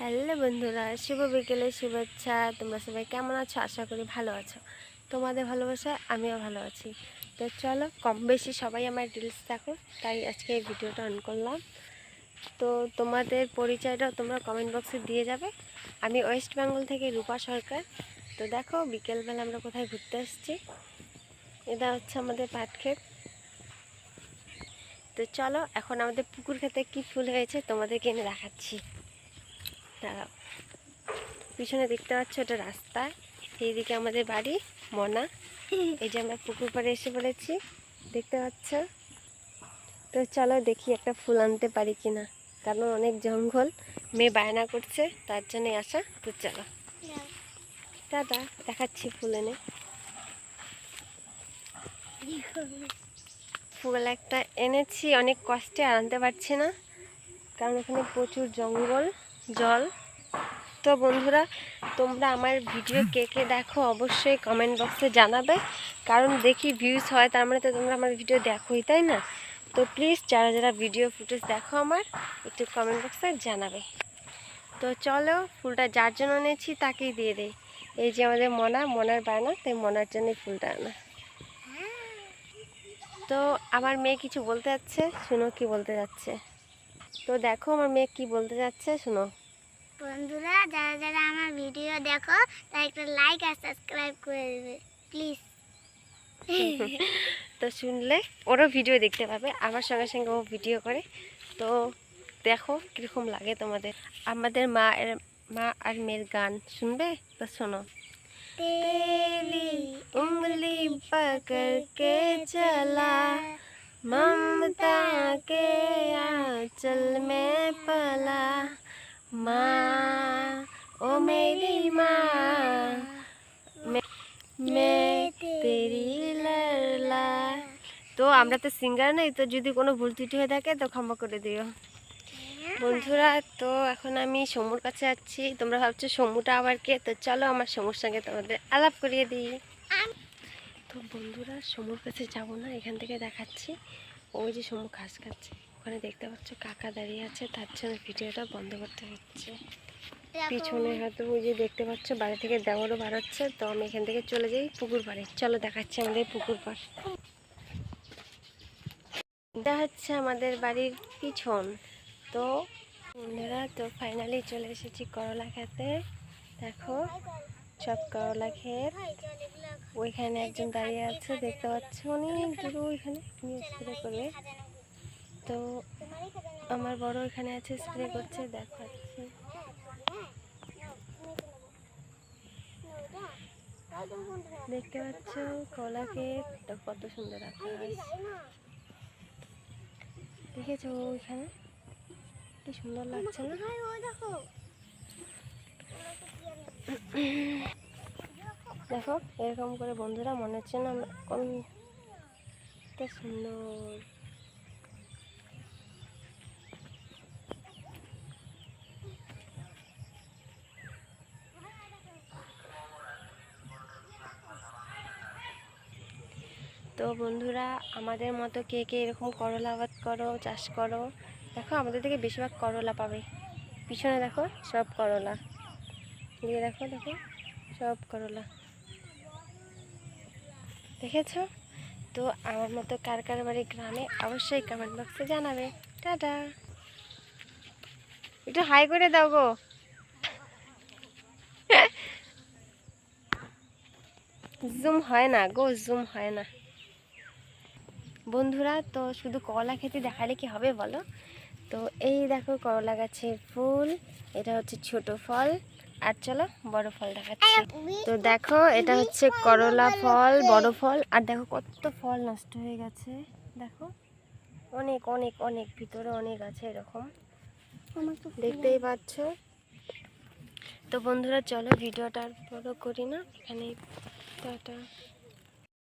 Hello বন্ধুরা, শুভ বিকেলের শুভেচ্ছা। তোমরা সবাই কেমন আছো? আশা করি ভালো আছো। তোমাদের ভালোবাসায় আমিও ভালো আছি। তো চলো, কম বেশি সবাই আমার রিলস দেখো, তাই আজকে এই ভিডিওটা অন করলাম। তো তোমাদের পরিচয়টাও তোমরা কমেন্ট বক্সে দিয়ে যাবে। আমি ওয়েস্ট বেঙ্গল থেকে রূপা সরকার। তো দেখো, বিকেলবেলা আমরা কোথায় ঘুরতে এসেছি। এটা হচ্ছে আমাদের পাট ক্ষেত। তো চলো, এখন আমাদের পুকুর ক্ষেতে কী ফুল হয়েছে তোমাদেরকে এনে দেখাচ্ছি। দাঁড়াও, পিছনে দেখতে পাচ্ছ এটা রাস্তা, এইদিকে আমাদের বাড়ি মনা। এই যে আমরা পুকুর পাড়ে এসে পড়েছি, দেখতে পাচ্ছ। তো চলো দেখি একটা ফুল আনতে পারি কিনা, কারণ অনেক জঙ্গল, মেয়ে বায়না করছে, তার জন্যই আসা। তো চলো দাদা দেখাচ্ছি ফুল এনে। ফুল একটা এনেছি, অনেক কষ্টে আর আনতে পারছি না, কারণ এখানে প্রচুর জঙ্গল, জল। তো বন্ধুরা, তোমরা আমার ভিডিও কে কে দেখো অবশ্যই কমেন্ট বক্সে জানাবে, কারণ দেখি ভিউজ হয়, তার মানে তো তোমরা আমার ভিডিও দেখোই, তাই না? তো প্লিজ যারা যারা ভিডিও ফুটেজ দেখো আমার, একটু কমেন্ট বক্সে জানাবে। তো চলো, ফুলটা যার জন্য এনেছি তাকেই দিয়ে দেই। এই যে আমাদের মনার বায়না, তাই মনার জন্য ফুলটা আনা। তো আমার মেয়ে কিছু বলতে যাচ্ছে, শুনো কি বলতে যাচ্ছে। তো দেখো আমার মেয়ে কি বলতে যাচ্ছে, শুনো। বন্ধুরা, যারা যারা আমার ভিডিও দেখো তারা একটা লাইক আর সাবস্ক্রাইব করে দেবে প্লিজ। তো শুনলে ওরও ভিডিও দেখতে পাবে, আমার সঙ্গে সঙ্গে ও ভিডিও করে। তো দেখো কীরকম লাগে তোমাদের। আমাদের মা আর মেয়ের গান শুনবে? তো শোনো। तेरी उंगली पकड़ के चला, ममता के आंचल में पला, माँ ओ मेरी माँ, मैं तेरी लड़ला। তো আমরা তো সিঙ্গার নই, তো যদি কোনো ভুল ত্রুটি হয়ে থাকে তো ক্ষমা করে দিও বন্ধুরা। তো এখন আমি সমুর কাছে যাচ্ছি। তোমরা ভাবছো সমুটা আবার কে? তো চলো আমার সমুর সঙ্গে তোমাদের আলাপ করিয়ে দিই। তো বন্ধুরা, সমুর কাছে যাবো না, এখান থেকে দেখাচ্ছি। ওই যে সমু ঘাস খাচ্ছে, ওখানে দেখতে পাচ্ছ কাকা দাঁড়িয়ে আছে, তার জন্য ভিডিওটা বন্ধ করতে হচ্ছে। পিছনে হয়তো ওই যে দেখতে পাচ্ছ বাড়ি থেকে দেওয়ারও বার হচ্ছে। তো আমি এখান থেকে চলে যাই পুকুর পাড়ে। চলো দেখাচ্ছি আমাদের পুকুর পাড়। এটা হচ্ছে আমাদের বাড়ির পিছন। তো বন্ধুরা, তো ফাইনালি চলে এসেছি করলা খেতে। দেখো সব করলা ক্ষেত। ওইখানে একজন দাঁড়িয়ে আছে, দেখতে পাচ্ছ অনেক দূরে, ওইখানে স্প্রে করবে। তো আমার বড় এখানে আছে, স্প্রে করছে, দেখাচ্ছি। দেখতে পাচ্ছ কলা ক্ষেত, কত সুন্দর আকাশ। দেখেছো ওইখানে কি সুন্দর লাগছে না? দেখো এরকম করে বন্ধুরা, মনে হচ্ছে না কত সুন্দর। তো বন্ধুরা, আমাদের মতো কে কে এরকম করলা আবাদ করো, চাষ করো? দেখো আমাদের থেকে বেশিরভাগ করলা পাবে। পিছনে দেখো সব করলা, দিয়ে দেখো দেখো সব করলা, দেখেছো? তো আমার মতো কার কার বাড়ি গ্রামে অবশ্যই কমেন্ট বক্সে জানাবে। টাটা, একটু হাই করে দাও গো। জুম হয় না গো, জুম হয় না বন্ধুরা। তো শুধু করলা খেতে দেখালে কি হবে বলো? তো এই দেখো করলা গাছের ফুল, এটা হচ্ছে ছোট ফল। আর চলো বড় ফল দেখাচ্ছি। তো দেখো এটা হচ্ছে করলা ফল, বড় ফল। আর দেখো কত ফল নষ্ট হয়ে গেছে, দেখো অনেক অনেক অনেক, ভিতরে অনেক আছে এরকম, দেখতেই পাচ্ছ। তো বন্ধুরা চলো ভিডিওটা আর বড় করি না, এখানে টাটা।